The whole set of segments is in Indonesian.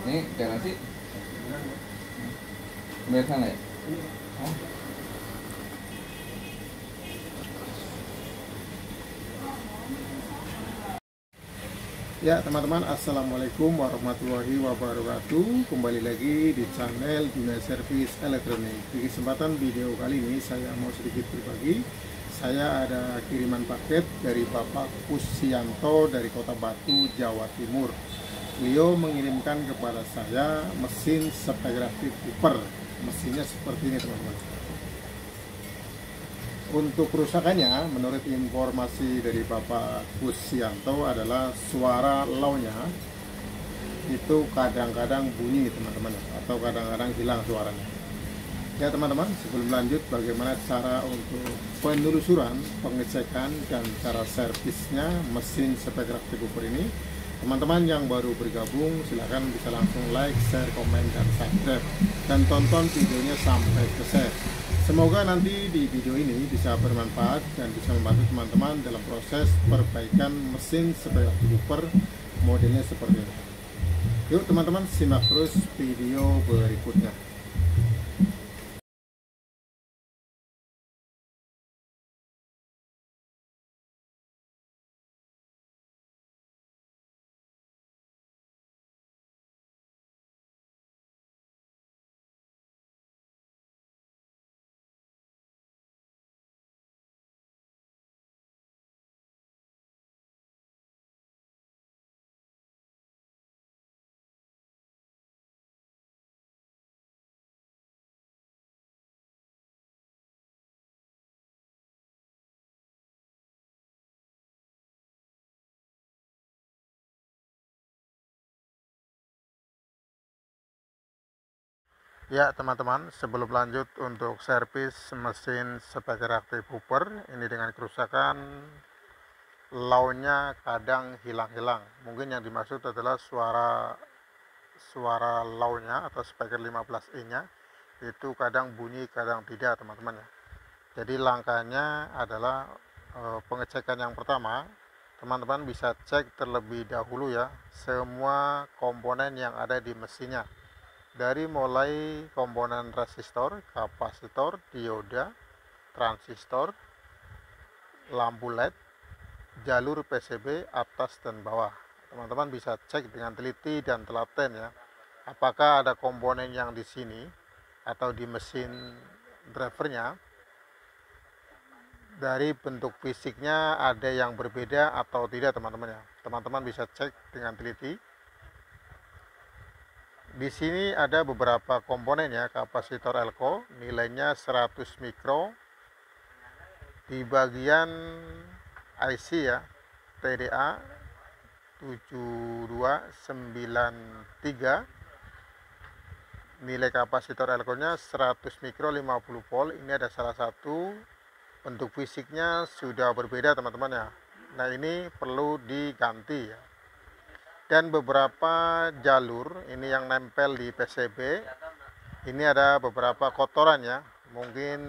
Ini garansi bayar sana ya? Oh. Ya teman-teman, assalamualaikum warahmatullahi wabarakatuh. Kembali lagi di channel Dunia Servis Elektronik. Di kesempatan video kali ini saya mau sedikit berbagi. Saya ada kiriman paket dari Bapak Kusyanto dari Kota Batu, Jawa Timur. Beliau mengirimkan kepada saya mesin spektrografi Cooper. Mesinnya seperti ini teman-teman. Untuk kerusakannya, menurut informasi dari Bapak Kusyanto adalah suara low-nya itu kadang-kadang bunyi teman-teman, atau kadang-kadang hilang suaranya. Ya teman-teman, sebelum lanjut bagaimana cara untuk penelusuran, pengecekan, dan cara servisnya mesin spektrografi Cooper ini, teman-teman yang baru bergabung silahkan bisa langsung like, share, komen, dan subscribe, dan tonton videonya sampai selesai. Semoga nanti di video ini bisa bermanfaat dan bisa membantu teman-teman dalam proses perbaikan mesin spektrografi Cooper modelnya seperti ini. Yuk teman-teman, simak terus video berikutnya. Ya teman-teman, sebelum lanjut untuk servis mesin spektrografi Cooper ini dengan kerusakan low-nya kadang hilang-hilang. Mungkin yang dimaksud adalah suara low-nya atau speaker 15E-nya itu kadang bunyi, kadang tidak teman-teman ya. Jadi langkahnya adalah pengecekan yang pertama, teman-teman bisa cek terlebih dahulu ya semua komponen yang ada di mesinnya. Dari mulai komponen resistor, kapasitor, dioda, transistor, lampu LED, jalur PCB atas dan bawah. Teman-teman bisa cek dengan teliti dan telaten ya. Apakah ada komponen yang di sini atau di mesin drivernya dari bentuk fisiknya ada yang berbeda atau tidak teman-teman ya. Teman-teman bisa cek dengan teliti. Di sini ada beberapa komponen ya, kapasitor elko nilainya 100 mikro. Di bagian IC ya, TDA 7293, nilai kapasitor elko-nya 100 mikro 50 volt. Ini ada salah satu bentuk fisiknya sudah berbeda teman-teman ya. Nah ini perlu diganti ya. Dan beberapa jalur ini yang nempel di PCB ini ada beberapa kotoran ya, mungkin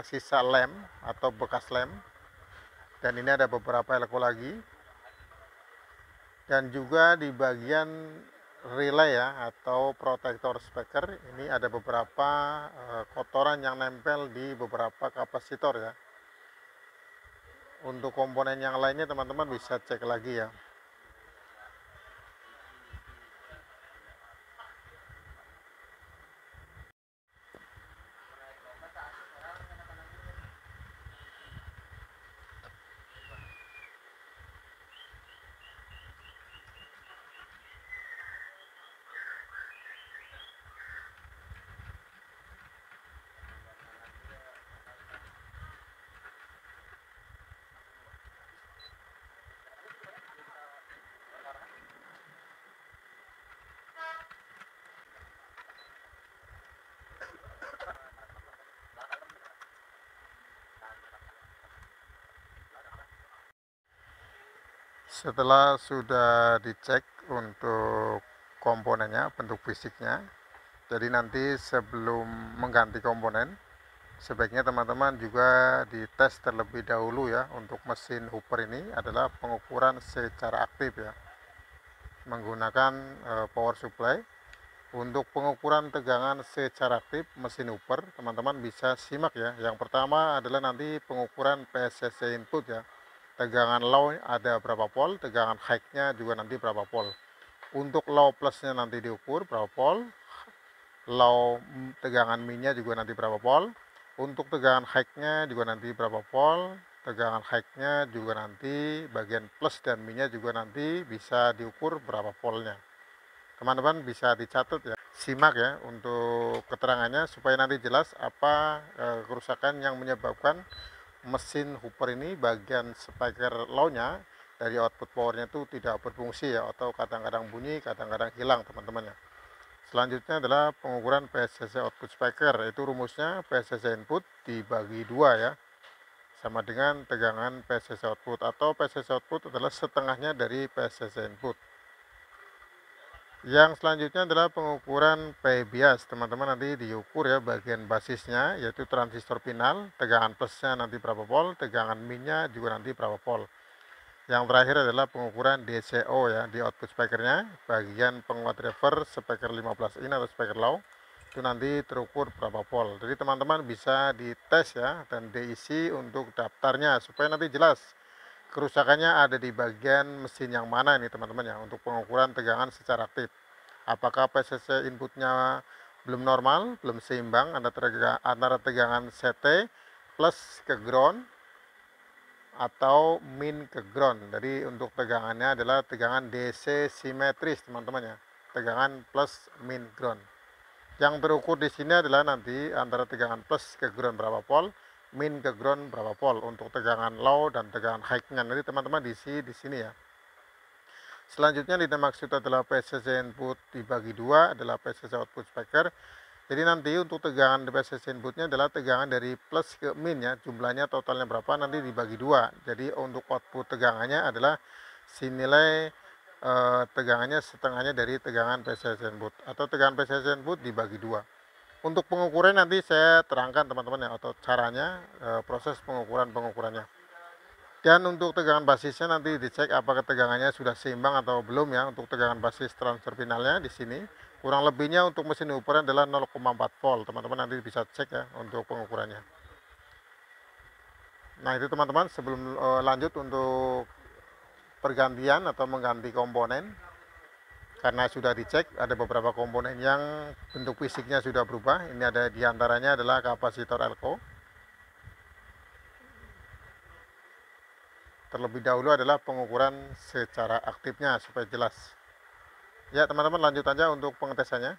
sisa lem atau bekas lem. Dan ini ada beberapa elko lagi. Dan juga di bagian relay ya atau protektor speaker ini ada beberapa kotoran yang nempel di beberapa kapasitor ya. Untuk komponen yang lainnya teman-teman bisa cek lagi ya. Setelah sudah dicek untuk komponennya, bentuk fisiknya, jadi nanti sebelum mengganti komponen, sebaiknya teman-teman juga dites terlebih dahulu ya. Untuk mesin hooper ini adalah pengukuran secara aktif ya, menggunakan power supply. Untuk pengukuran tegangan secara aktif mesin hooper, teman-teman bisa simak ya. Yang pertama adalah nanti pengukuran PSCC input ya. Tegangan low ada berapa volt, tegangan high-nya juga nanti berapa volt. Untuk low plusnya nanti diukur berapa volt, low tegangan min-nya juga nanti berapa volt. Untuk tegangan high-nya juga nanti berapa volt, tegangan high-nya juga nanti bagian plus dan min-nya juga nanti bisa diukur berapa voltnya. Teman-teman bisa dicatat ya, simak ya untuk keterangannya supaya nanti jelas apa kerusakan yang menyebabkan mesin hooper ini bagian speaker low-nya dari output powernya itu tidak berfungsi ya, atau kadang-kadang bunyi, kadang-kadang hilang teman-teman ya. Selanjutnya adalah pengukuran PSCC output speaker, itu rumusnya PSCC input dibagi 2 ya, sama dengan tegangan PSCC output, atau PSCC output adalah setengahnya dari PSCC input. Yang selanjutnya adalah pengukuran P bias, teman-teman nanti diukur ya bagian basisnya, yaitu transistor final, tegangan plusnya nanti berapa volt, tegangan minnya juga nanti berapa volt. Yang terakhir adalah pengukuran DCO ya, di output speakernya, bagian penguat driver speaker 15 in atau speaker low, itu nanti terukur berapa volt. Jadi teman-teman bisa dites ya, dan diisi untuk daftarnya supaya nanti jelas kerusakannya ada di bagian mesin yang mana ini teman-teman ya, untuk pengukuran tegangan secara aktif. Apakah PSCC inputnya belum normal, belum seimbang antara tegangan CT plus ke ground atau min ke ground. Jadi untuk tegangannya adalah tegangan DC simetris teman-teman ya, tegangan plus min ground. Yang terukur di sini adalah nanti antara tegangan plus ke ground berapa volt, min ke ground berapa volt untuk tegangan low dan tegangan high-nya. Nanti teman-teman diisi di sini ya. Selanjutnya yang dimaksud adalah PSCC input dibagi 2 adalah PSCC output speaker. Jadi nanti untuk tegangan PSCC inputnya adalah tegangan dari plus ke min ya, jumlahnya totalnya berapa nanti dibagi 2. Jadi untuk output tegangannya adalah nilai tegangannya setengahnya dari tegangan PSCC input, atau tegangan PSCC input dibagi 2. Untuk pengukuran nanti saya terangkan teman-teman ya, atau caranya, proses pengukurannya. Dan untuk tegangan basisnya nanti dicek apakah tegangannya sudah seimbang atau belum ya. Untuk tegangan basis transfer finalnya di sini kurang lebihnya untuk mesin hooper adalah 0,4 volt. Teman-teman nanti bisa cek ya untuk pengukurannya. Nah itu teman-teman, sebelum lanjut untuk pergantian atau mengganti komponen, karena sudah dicek ada beberapa komponen yang bentuk fisiknya sudah berubah. Ini ada diantaranya adalah kapasitor elko. Terlebih dahulu adalah pengukuran secara aktifnya supaya jelas. Ya teman-teman, lanjut aja untuk pengetesannya.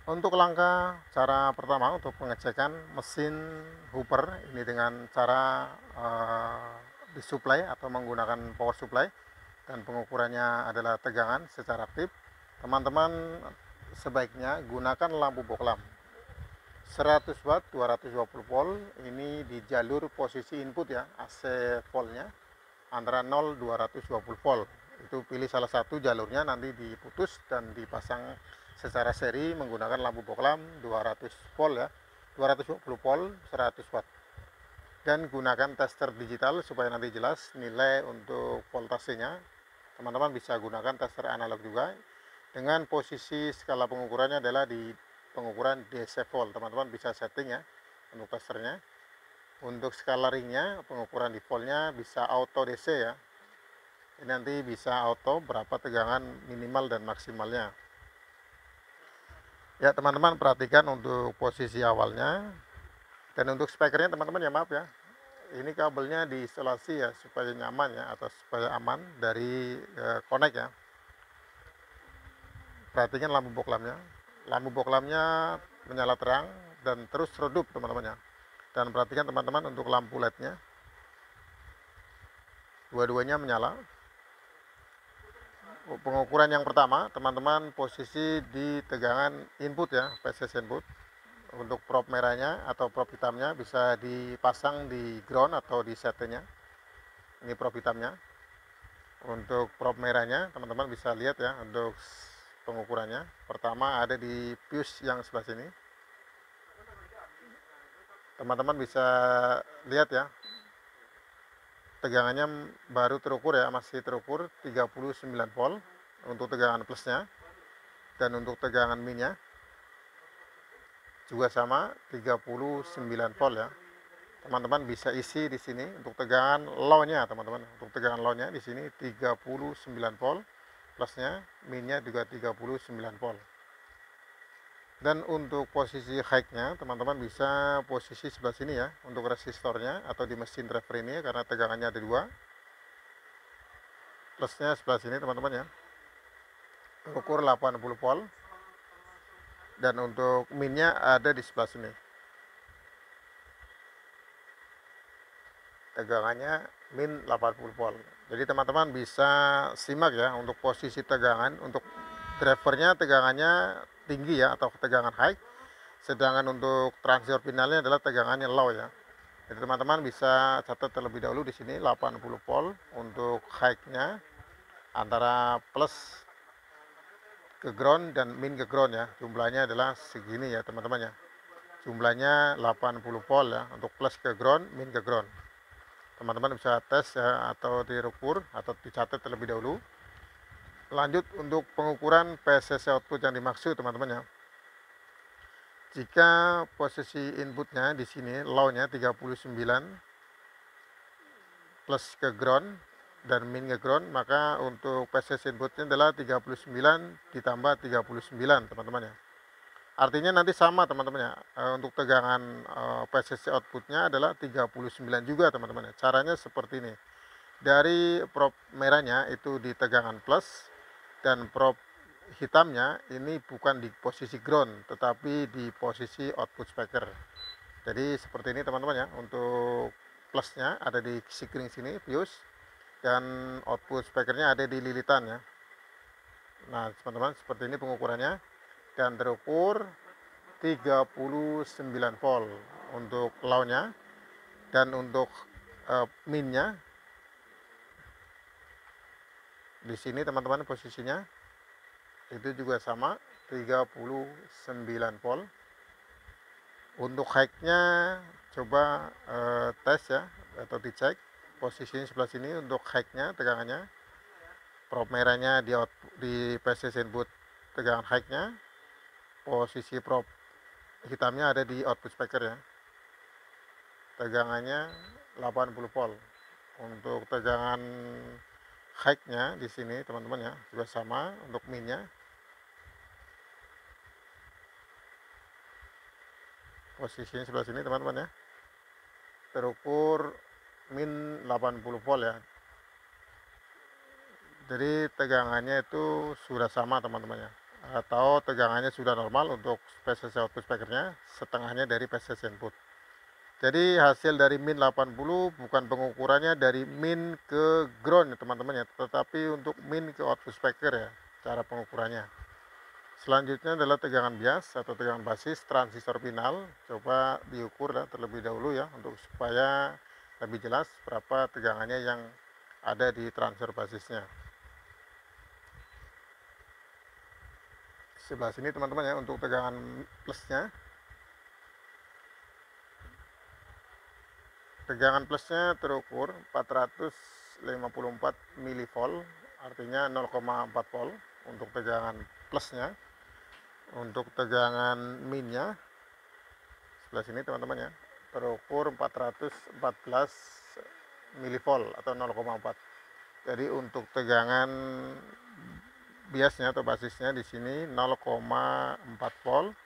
Untuk langkah cara pertama untuk pengecekan mesin hooper ini dengan cara disuplai atau menggunakan power supply, dan pengukurannya adalah tegangan secara aktif. Teman-teman sebaiknya gunakan lampu bohlam 100 watt 220 volt, ini di jalur posisi input ya, AC voltnya antara 0 220 volt. Itu pilih salah satu jalurnya, nanti diputus dan dipasang secara seri menggunakan lampu bohlam 200 volt ya, 220 volt 100 watt. Dan gunakan tester digital supaya nanti jelas nilai untuk voltasenya. Teman-teman bisa gunakan tester analog juga. Dengan posisi skala pengukurannya adalah di pengukuran DC volt. Teman-teman bisa setting ya untuk testernya. Untuk skala ringnya, pengukuran di voltnya bisa auto DC ya. Ini nanti bisa auto berapa tegangan minimal dan maksimalnya. Ya teman-teman perhatikan untuk posisi awalnya. Dan untuk speakernya teman-teman ya maaf ya, ini kabelnya diisolasi ya supaya nyaman ya, atau supaya aman dari connect ya. Perhatikan lampu bohlamnya. Lampu bohlamnya menyala terang dan terus redup teman-teman ya. Dan perhatikan teman-teman untuk lampu LED-nya, dua-duanya menyala. Pengukuran yang pertama teman-teman posisi di tegangan input ya, PSCC input. Untuk prop merahnya atau prop hitamnya bisa dipasang di ground atau di CT-nya. Ini prop hitamnya. Untuk prop merahnya teman-teman bisa lihat ya untuk pengukurannya. Pertama ada di fuse yang sebelah sini. Teman-teman bisa lihat ya, tegangannya baru terukur ya, masih terukur 39 volt untuk tegangan plusnya, dan untuk tegangan minnya juga sama 39 volt ya. Teman-teman bisa isi di sini untuk tegangan low-nya teman-teman. Untuk tegangan low-nya di sini 39 volt, plusnya, minnya juga 39 volt. Dan untuk posisi high-nya teman-teman bisa posisi sebelah sini ya, untuk resistornya atau di mesin driver ini, karena tegangannya ada dua. Plusnya sebelah sini teman-teman ya, terukur 80 volt, dan untuk minnya ada di sebelah sini. Tegangannya min 80 volt. Jadi teman-teman bisa simak ya untuk posisi tegangan. Untuk drivernya tegangannya tinggi ya, atau tegangan high, sedangkan untuk transistor finalnya adalah tegangannya low ya. Jadi teman-teman bisa catat terlebih dahulu di sini 80 volt untuk high-nya, antara plus ke ground dan min ke ground ya. Jumlahnya adalah segini ya teman-teman ya. Jumlahnya 80 volt ya untuk plus ke ground, min ke ground. Teman-teman bisa tes ya, atau diukur atau dicatat terlebih dahulu. Lanjut untuk pengukuran PSC output yang dimaksud teman-teman ya. Jika posisi inputnya di sini low-nya 39 plus ke ground dan min ke ground, maka untuk PSC inputnya adalah 39 ditambah 39 teman-teman ya. Artinya nanti sama teman-teman ya, untuk tegangan PSC outputnya adalah 39 juga teman-teman ya. Caranya seperti ini. Dari prop merahnya itu di tegangan plus, dan prop hitamnya ini bukan di posisi ground tetapi di posisi output speaker. Jadi seperti ini teman-teman ya. Untuk plusnya ada di sikring sini fuse, dan output speakernya ada di lilitan ya. Nah teman-teman, seperti ini pengukurannya, dan terukur 39 volt untuk low-nya, dan untuk min-nya di sini teman-teman posisinya itu juga sama 39 volt. Untuk high-nya coba tes ya, atau dicek posisinya sebelah sini. Untuk high-nya tegangannya, prop merahnya di PSC input tegangan high-nya, posisi prop hitamnya ada di output speaker ya, tegangannya 80 volt. Untuk tegangan high-nya di sini teman-teman ya juga sama. Untuk min-nya posisinya sebelah sini teman-teman ya, terukur min 80 volt ya. Jadi tegangannya itu sudah sama teman-teman ya, atau tegangannya sudah normal untuk PSC output speakernya, setengahnya dari PSC input. Jadi hasil dari min 80 bukan pengukurannya dari min ke ground ya teman-teman ya, tetapi untuk min ke output speaker ya cara pengukurannya. Selanjutnya adalah tegangan bias atau tegangan basis transistor final. Coba diukur ya, terlebih dahulu ya, untuk supaya lebih jelas berapa tegangannya yang ada di transistor basisnya. Sebelah sini teman-teman ya, untuk tegangan plusnya. Tegangan plusnya terukur 454 mV, artinya 0,4 volt untuk tegangan plusnya. Untuk tegangan minnya sebelah sini teman-teman ya, terukur 414 mV atau 0,4. Jadi untuk tegangan biasnya atau basisnya di sini 0,4 volt,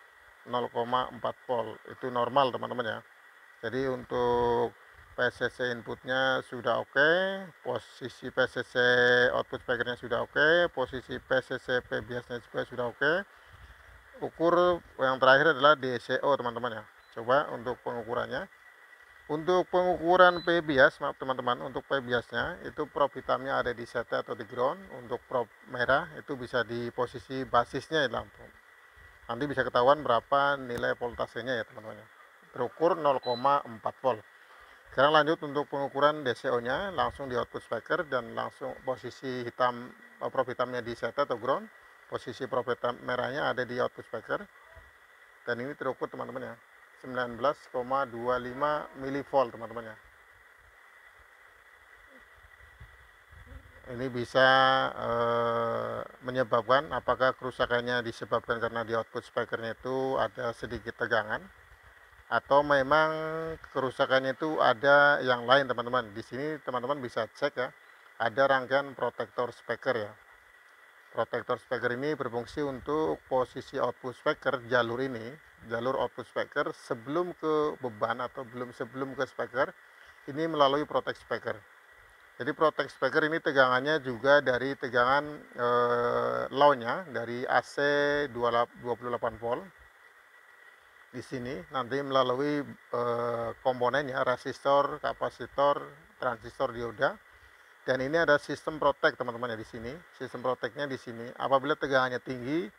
0,4 volt itu normal teman-teman ya. Jadi untuk PSC inputnya sudah oke, posisi PSC output speakernya sudah oke, posisi PSC P biasnya juga sudah oke. Ukur yang terakhir adalah DCO teman-teman ya. Coba untuk pengukurannya. Untuk pengukuran P bias, maaf teman-teman, untuk P biasnya itu prop hitamnya ada di set atau di ground. Untuk prop merah itu bisa di posisi basisnya ya lampu. Nanti bisa ketahuan berapa nilai voltasenya ya teman-teman. Terukur 0,4 volt. Sekarang lanjut untuk pengukuran DCO nya, langsung di output speaker dan langsung posisi hitam, probe hitamnya di set atau ground, posisi probe hitam merahnya ada di output speaker, dan ini terukur teman-teman ya, 19,25 mV teman-teman ya. Ini bisa menyebabkan apakah kerusakannya disebabkan karena di output speakernya itu ada sedikit tegangan, atau memang kerusakannya itu ada yang lain teman-teman. Di sini teman-teman bisa cek ya, ada rangkaian protektor speaker ya. Protektor speaker ini berfungsi untuk posisi output speaker, jalur ini, jalur output speaker sebelum ke beban atau sebelum ke speaker, ini melalui protect speaker. Jadi protect speaker ini tegangannya juga dari tegangan low-nya dari AC 28 volt. Di sini nanti melalui komponennya, resistor, kapasitor, transistor, dioda, dan ini ada sistem protect teman-teman ya di sini. Sistem protectnya di sini. Apabila tegangannya tinggi,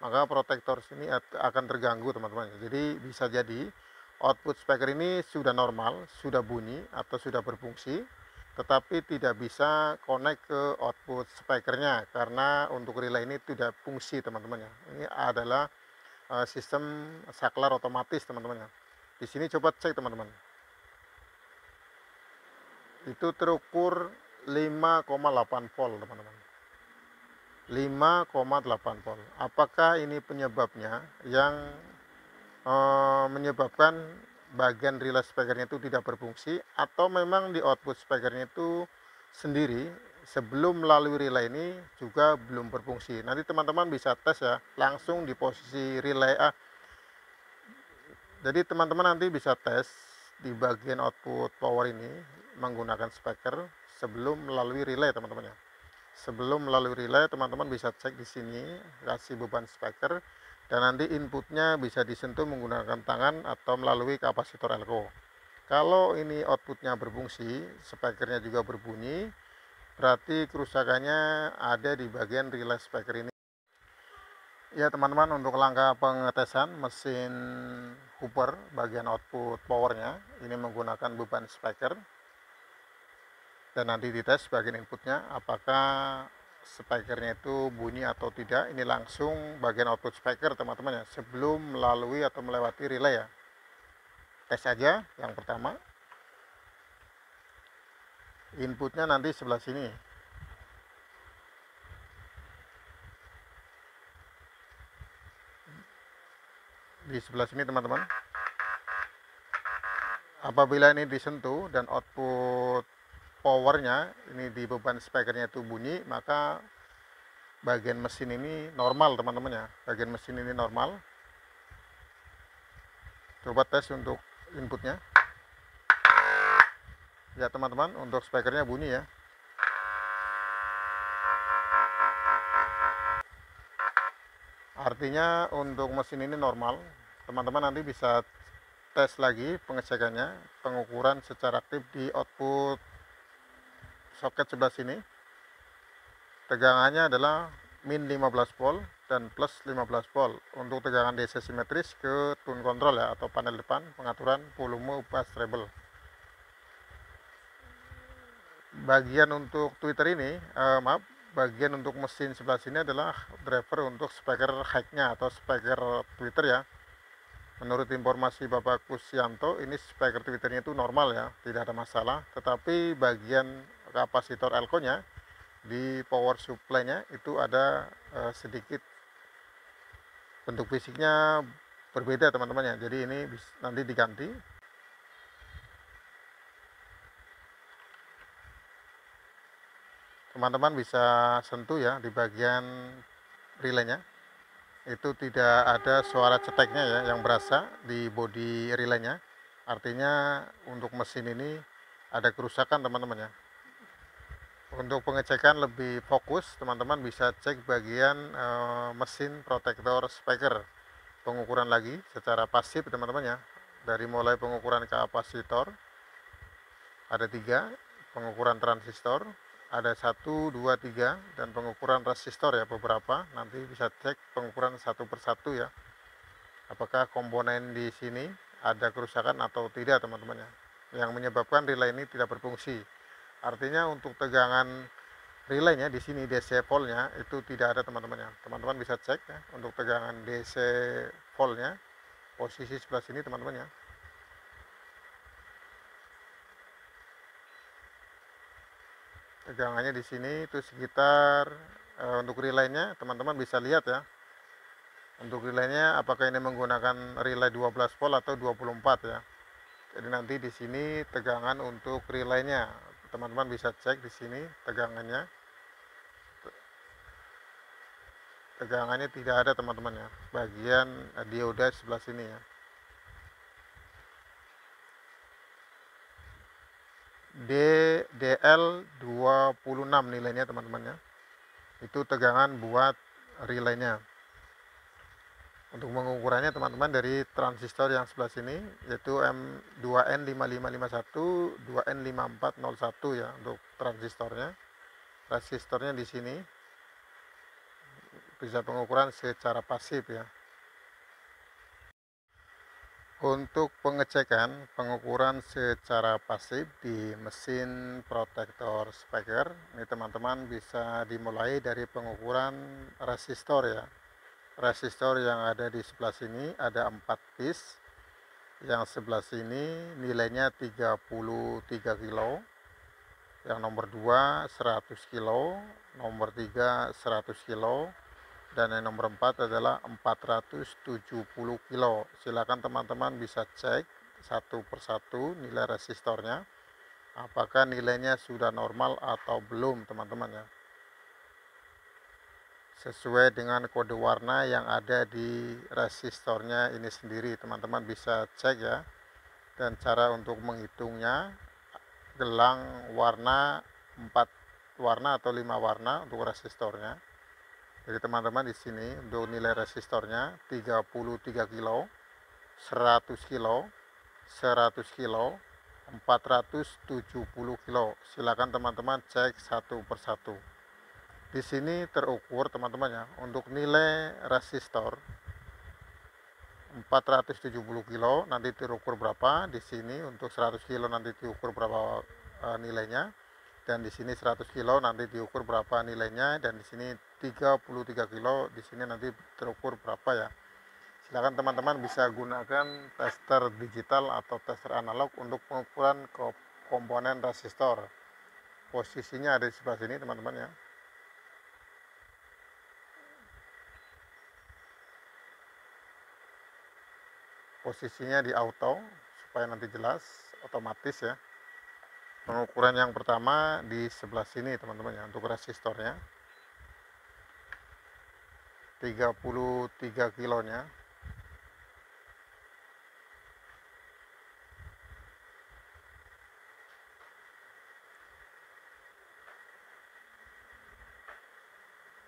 maka protektor sini akan terganggu teman-teman. Jadi bisa jadi output speaker ini sudah normal, sudah bunyi atau sudah berfungsi, tetapi tidak bisa connect ke output speakernya karena untuk relay ini tidak fungsi teman-teman ya. Ini adalah sistem saklar otomatis teman-teman ya. Di sini coba cek teman-teman. Itu terukur 5,8 volt teman-teman. 5,8 volt. Apakah ini penyebabnya yang menyebabkan bagian relay speakernya itu tidak berfungsi, atau memang di output speakernya itu sendiri sebelum melalui relay ini juga belum berfungsi? Nanti teman-teman bisa tes ya, langsung di posisi relay jadi teman-teman nanti bisa tes di bagian output power ini menggunakan speaker sebelum melalui relay teman-teman ya. Sebelum melalui relay teman-teman bisa cek di sini, kasih beban speaker, dan nanti inputnya bisa disentuh menggunakan tangan atau melalui kapasitor elko. Kalau ini outputnya berfungsi, speakernya juga berbunyi, berarti kerusakannya ada di bagian relay speaker ini. Ya teman-teman, untuk langkah pengetesan mesin Hooper bagian output powernya ini menggunakan beban speaker, dan nanti dites bagian inputnya apakah speakernya itu bunyi atau tidak. Ini langsung bagian output speaker teman-teman ya, sebelum melalui atau melewati relay ya. Tes aja yang pertama, inputnya nanti sebelah sini. Di sebelah sini teman-teman. Apabila ini disentuh dan output powernya ini di beban speakernya itu bunyi, maka bagian mesin ini normal teman-teman ya. Bagian mesin ini normal. Coba tes untuk inputnya. Ya teman-teman, untuk speakernya bunyi ya. Artinya untuk mesin ini normal. Teman-teman nanti bisa tes lagi pengecekannya, pengukuran secara aktif di output soket sebelah sini. Tegangannya adalah min 15 volt dan plus 15 volt. Untuk tegangan DC simetris ke tune control ya, atau panel depan pengaturan volume bass treble. Bagian untuk tweeter ini, bagian untuk mesin sebelah sini adalah driver untuk speaker high-nya atau speaker tweeter ya. Menurut informasi Bapak Kusyanto, ini speaker tweeternya itu normal ya, tidak ada masalah. Tetapi bagian kapasitor elko-nya di power supply-nya itu ada sedikit bentuk fisiknya berbeda teman-teman ya. Jadi ini nanti diganti. Teman-teman bisa sentuh ya di bagian relaynya, itu tidak ada suara ceteknya ya yang berasa di bodi relaynya. Artinya untuk mesin ini ada kerusakan teman-teman ya. Untuk pengecekan lebih fokus, teman-teman bisa cek bagian mesin protektor speaker. Pengukuran lagi secara pasif teman-teman ya, dari mulai pengukuran kapasitor ada 3, pengukuran transistor ada 1, 2, 3, dan pengukuran resistor ya beberapa. Nanti bisa cek pengukuran satu persatu ya, apakah komponen di sini ada kerusakan atau tidak teman-teman ya. yang menyebabkan relay ini tidak berfungsi. Artinya untuk tegangan relaynya di sini DC voltnya itu tidak ada teman-teman ya. Teman-teman bisa cek ya untuk tegangan DC voltnya posisi sebelah sini teman-teman ya. Tegangannya di sini itu sekitar untuk relaynya teman-teman bisa lihat ya. Untuk relaynya apakah ini menggunakan relay 12 volt atau 24 ya. Jadi nanti di sini tegangan untuk relaynya teman-teman bisa cek di sini tegangannya. Tegangannya tidak ada teman-teman ya. Bagian dioda sebelah sini ya. DL26 nilainya teman-teman ya. Itu tegangan buat relaynya. Untuk mengukurannya teman-teman dari transistor yang sebelah sini yaitu M2N5551, 2N5401 ya untuk transistornya. Resistornya di sini bisa pengukuran secara pasif ya. Untuk pengecekan pengukuran secara pasif di mesin protektor speaker ini teman-teman bisa dimulai dari pengukuran resistor ya. Resistor yang ada di sebelah sini ada 4 piece. Yang sebelah sini nilainya 33 kilo. Yang nomor 2 100 kilo, nomor 3 100 kilo, dan yang nomor 4 adalah 470 kilo. Silakan teman-teman bisa cek satu persatu nilai resistornya. Apakah nilainya sudah normal atau belum teman-teman ya. Sesuai dengan kode warna yang ada di resistornya ini sendiri teman-teman bisa cek ya. Dan cara untuk menghitungnya gelang warna 4 warna atau 5 warna untuk resistornya. Jadi teman-teman di sini untuk nilai resistornya 33 kilo, 100 kilo, 100 kilo, 470 kilo. Silakan teman-teman cek satu persatu. Di sini terukur teman-teman ya untuk nilai resistor 470 kilo nanti terukur berapa, di sini untuk 100 kilo nanti diukur berapa nilainya, dan di sini 100 kilo nanti diukur berapa nilainya, dan di sini 33 kilo di sini nanti terukur berapa ya. Silakan teman-teman bisa gunakan tester digital atau tester analog untuk pengukuran komponen resistor. Posisinya ada di sebelah sini teman-teman ya. Posisinya di auto supaya nanti jelas otomatis ya. Pengukuran yang pertama di sebelah sini teman-teman ya untuk resistornya 33 kilonya.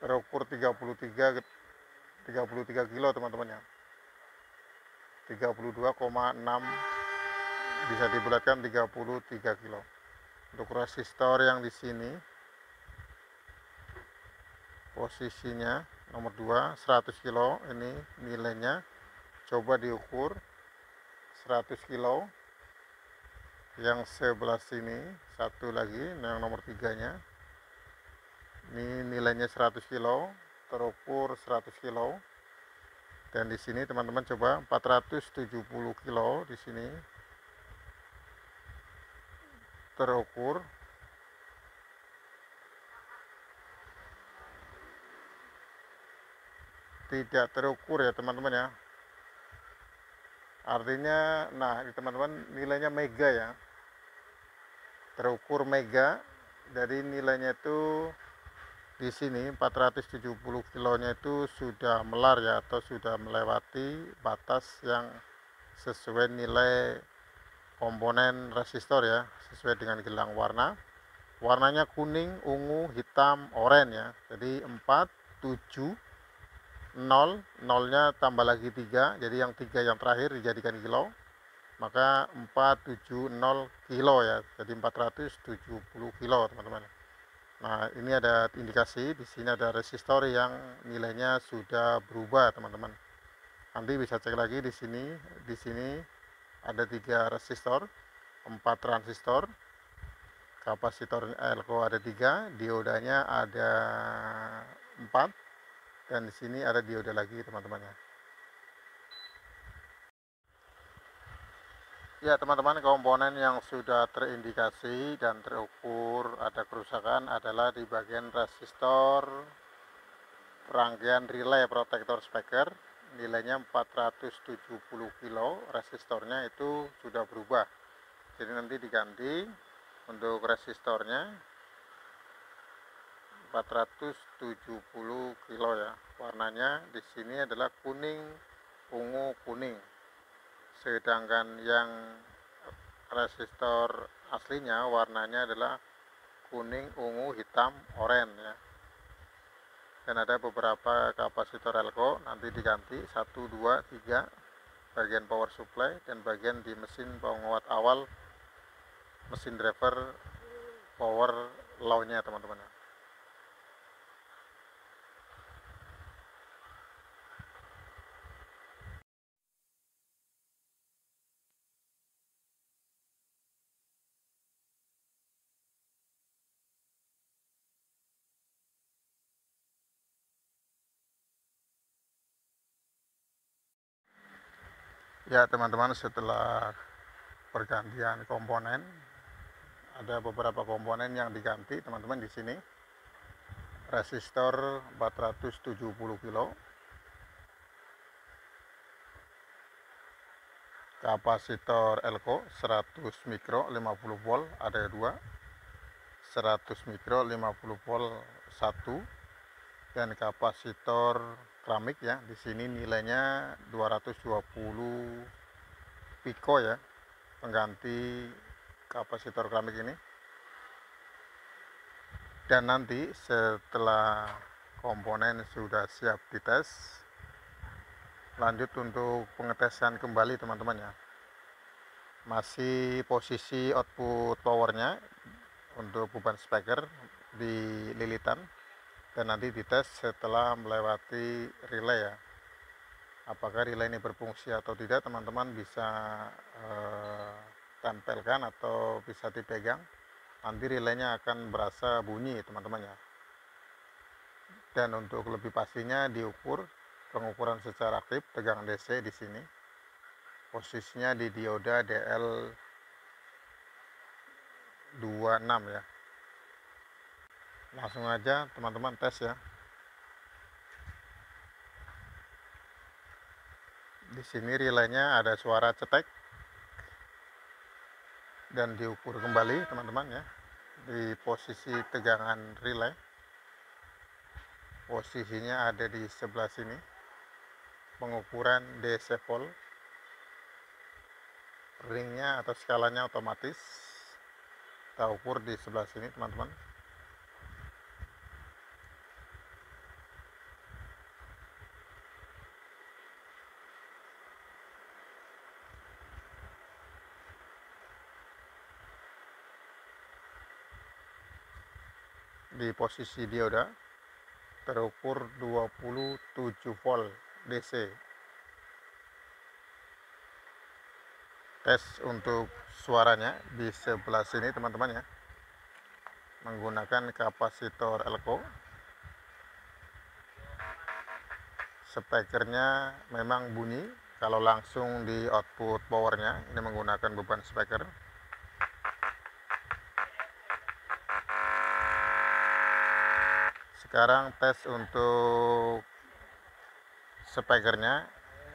Terukur 33 kilo teman-teman ya. 32,6 bisa dibulatkan 33 kilo. Untuk resistor yang di sini posisinya nomor 2 100 kilo ini nilainya, coba diukur 100 kilo. Yang sebelah sini satu lagi yang nomor 3 nya ini nilainya 100 kilo, terukur 100 kilo. Dan di sini teman-teman coba 470 kilo di sini terukur. Tidak terukur ya teman-teman ya. Artinya nah ini teman-teman nilainya mega ya. Terukur mega. Jadi nilainya itu di sini 470 kilonya itu sudah melar ya, atau sudah melewati batas yang sesuai nilai komponen resistor ya, sesuai dengan gelang warna. Warnanya kuning, ungu, hitam, oranye ya. Jadi 4, 7, 0, 0-nya tambah lagi 3, jadi yang 3 yang terakhir dijadikan kilo. Maka 470 kilo ya, jadi 470 kilo teman-teman. Nah, ini ada indikasi di sini ada resistor yang nilainya sudah berubah, teman-teman. Nanti bisa cek lagi di sini. Di sini ada 3 resistor. 4 transistor, kapasitor elko ada 3, diodanya ada 4, dan di sini ada dioda lagi teman-teman ya. Ya teman-teman, komponen yang sudah terindikasi dan terukur ada kerusakan adalah di bagian resistor rangkaian relay protektor speaker, nilainya 470 kilo, resistornya itu sudah berubah, jadi nanti diganti. Untuk resistornya 470 kilo ya, warnanya di sini adalah kuning, ungu, kuning. Sedangkan yang resistor aslinya warnanya adalah kuning, ungu, hitam, oranye ya. Dan ada beberapa kapasitor elko nanti diganti 1, 2, 3 bagian power supply dan bagian di mesin penguat awal, mesin driver power low-nya teman-teman. Ya teman-teman, setelah pergantian komponen ada beberapa komponen yang diganti teman-teman. Di sini resistor 470 kilo, kapasitor elko 100 mikro 50 volt ada 2, 100 mikro 50 volt 1, dan kapasitor keramik ya, di sini nilainya 220 piko ya, pengganti kapasitor keramik ini. Dan nanti setelah komponen sudah siap dites, lanjut untuk pengetesan kembali teman-teman ya. Masih posisi output powernya untuk beban speaker di lilitan, dan nanti dites setelah melewati relay ya. Apakah relay ini berfungsi atau tidak, teman-teman bisa tempelkan atau bisa dipegang. Nanti relaynya akan berasa bunyi teman-teman ya. Dan untuk lebih pastinya diukur, pengukuran secara aktif tegangan DC di sini. Posisinya di dioda DL26 ya. Langsung aja teman-teman tes ya. Di sini relaynya ada suara cetek dan diukur kembali teman-teman ya. Di posisi tegangan relay, posisinya ada di sebelah sini. Pengukuran DC volt, ringnya atau skalanya otomatis, kita ukur di sebelah sini teman-teman. Di posisi dioda terukur 27 volt DC. Tes untuk suaranya di sebelah sini teman-teman ya, menggunakan kapasitor elko. Speakernya memang bunyi kalau langsung di output powernya, ini menggunakan beban speaker. Sekarang tes untuk speakernya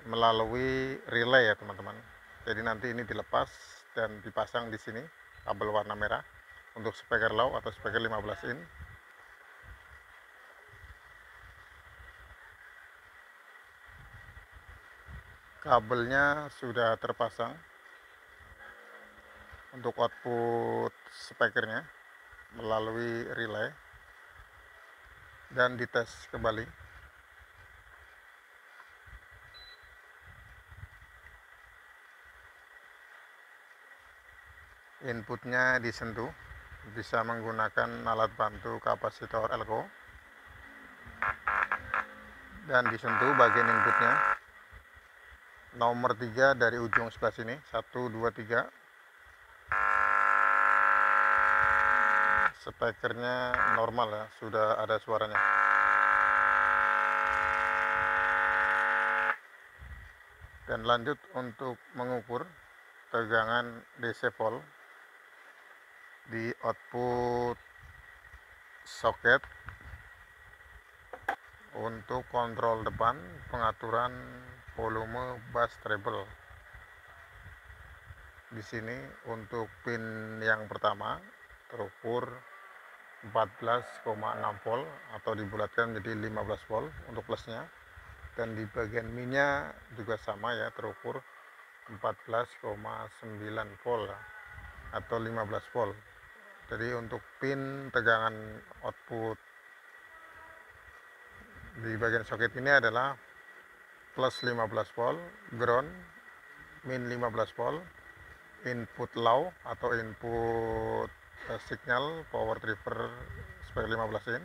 melalui relay ya teman-teman. Jadi nanti ini dilepas dan dipasang di sini kabel warna merah untuk speaker low atau speaker 15 in. Kabelnya sudah terpasang untuk output speakernya melalui relay dan dites kembali. Inputnya disentuh, bisa menggunakan alat bantu kapasitor elko, dan disentuh bagian inputnya nomor 3 dari ujung sebelah sini, 1, 2, 3. speakernya normal ya, sudah ada suaranya. Dan lanjut untuk mengukur tegangan DC volt di output soket untuk kontrol depan pengaturan volume bass treble. Di sini untuk pin yang pertama terukur 14,6 volt atau dibulatkan menjadi 15 volt untuk plusnya, dan di bagian minnya juga sama ya, terukur 14,9 volt atau 15 volt. Jadi untuk pin tegangan output di bagian soket ini adalah plus 15 volt, ground, min 15 volt, input low atau input signal power driver sebagai 15 in,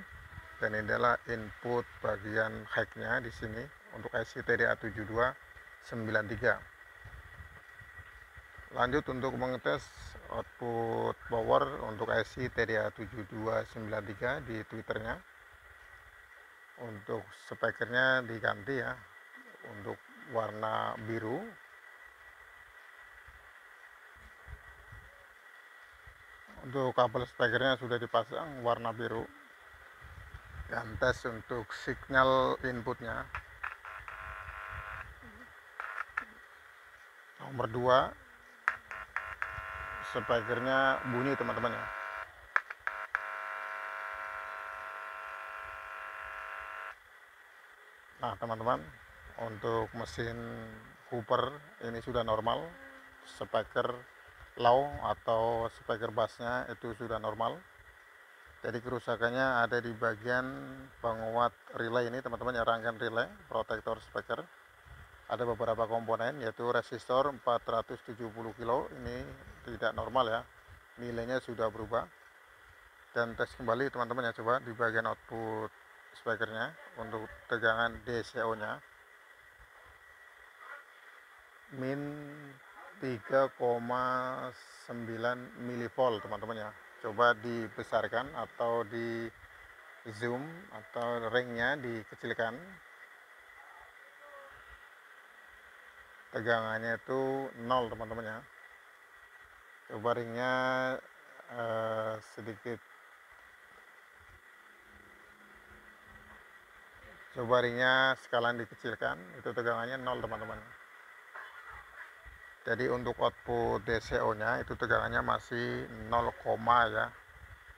dan ini adalah input bagian high-nya di sini untuk IC TDA7293. Lanjut untuk mengetes output power untuk IC TDA7293 di Twitternya. Untuk speakernya diganti ya, untuk warna biru. Untuk kabel speakernya sudah dipasang warna biru. Dan tes untuk signal inputnya. Nomor 2, speakernya bunyi teman-teman ya. Nah teman-teman, untuk mesin Hooper ini sudah normal, speaker low atau speaker bassnya itu sudah normal. Jadi kerusakannya ada di bagian penguat relay ini teman-teman ya, rangkaian relay protektor speaker. Ada beberapa komponen yaitu resistor 470 kilo ini tidak normal ya, nilainya sudah berubah. Dan tes kembali teman-teman ya, coba di bagian output speakernya untuk tegangan DCO nya min 3,9 mV teman-teman ya. Coba dibesarkan atau di zoom atau ringnya dikecilkan, tegangannya itu 0 teman-teman ya. Coba ringnya sedikit, coba ringnya sekalian dikecilkan, itu tegangannya 0 teman-teman. Jadi untuk output DCO nya itu tegangannya masih 0, ya,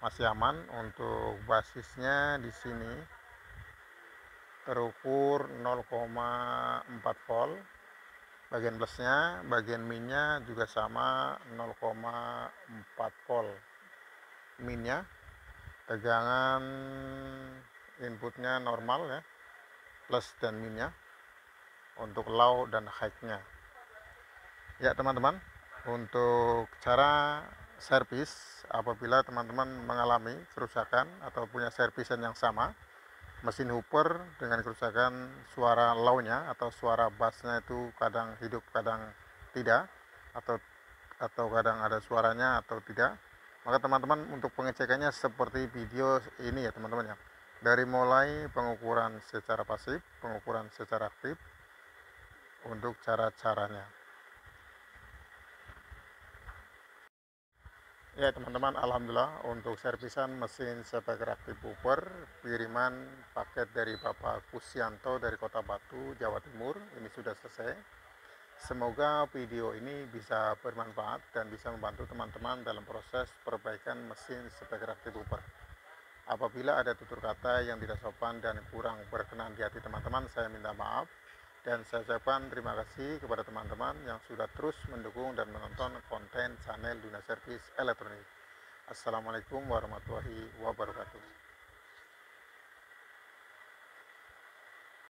masih aman. Untuk basisnya di sini terukur 0,4 volt, bagian plusnya, bagian minnya juga sama 0,4 volt minnya. Tegangan inputnya normal ya, plus dan minnya untuk low dan high nya ya teman-teman. Untuk cara servis, apabila teman-teman mengalami kerusakan atau punya servisan yang sama, mesin Hooper dengan kerusakan suara low-nya atau suara bass-nya itu kadang hidup kadang tidak, atau kadang ada suaranya atau tidak, maka teman-teman untuk pengecekannya seperti video ini ya teman-teman ya. Dari mulai pengukuran secara pasif, pengukuran secara aktif, untuk cara-caranya. Ya teman-teman, alhamdulillah untuk servisan mesin speaker aktif Hooper kiriman paket dari Bapak Kusyanto dari Kota Batu, Jawa Timur ini sudah selesai. Semoga video ini bisa bermanfaat dan bisa membantu teman-teman dalam proses perbaikan mesin speaker aktif Hooper. Apabila ada tutur kata yang tidak sopan dan kurang berkenan di hati teman-teman, saya minta maaf. Dan saya ucapkan terima kasih kepada teman-teman yang sudah terus mendukung dan menonton konten channel Dunia Servis Elektronik. Assalamualaikum warahmatullahi wabarakatuh.